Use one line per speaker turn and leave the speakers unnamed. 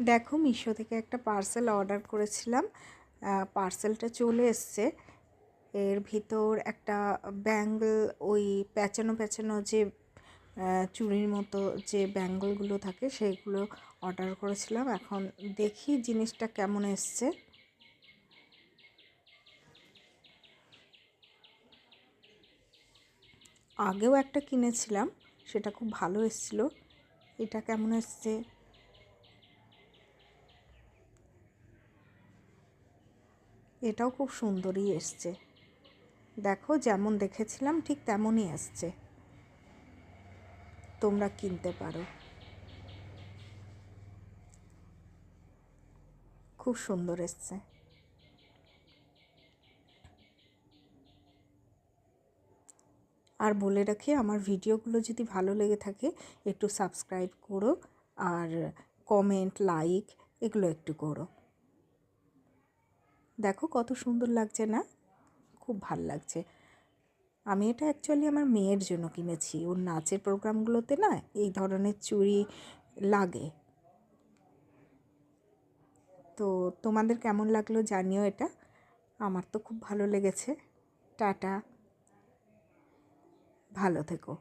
দেখো, মিশো থেকে একটা পার্সেল অর্ডার করেছিলাম। পার্সেলটা চলে এসছে। এর ভিতর একটা ব্যাঙ্গল, ওই প্যাঁচানো প্যাঁচানো যে চুড়ির মতো যে ব্যাঙ্গলগুলো থাকে সেইগুলো অর্ডার করেছিলাম। এখন দেখি জিনিসটা কেমন এসছে। আগেও একটা কিনেছিলাম, সেটা খুব ভালো এসেছিলো। এটা কেমন এসছে এটাও খুব সুন্দরই এসছে। দেখো, যেমন দেখেছিলাম ঠিক তেমনই আসছে। তোমরা কিনতে পারো, খুব সুন্দর এসছে। আর বলে রাখি, আমার ভিডিওগুলো যদি ভালো লেগে থাকে একটু সাবস্ক্রাইব করো, আর কমেন্ট, লাইক এগুলো একটু করো। দেখো কত সুন্দর লাগছে না? খুব ভাল লাগছে। আমি এটা অ্যাকচুয়ালি আমার মেয়ের জন্য কিনেছি। ওর নাচের প্রোগ্রামগুলোতে না এই ধরনের চুড়ি লাগে। তো তোমাদের কেমন লাগলো জানিও এটা। আমার তো খুব ভালো লেগেছে। টাটা, ভালো থেকো।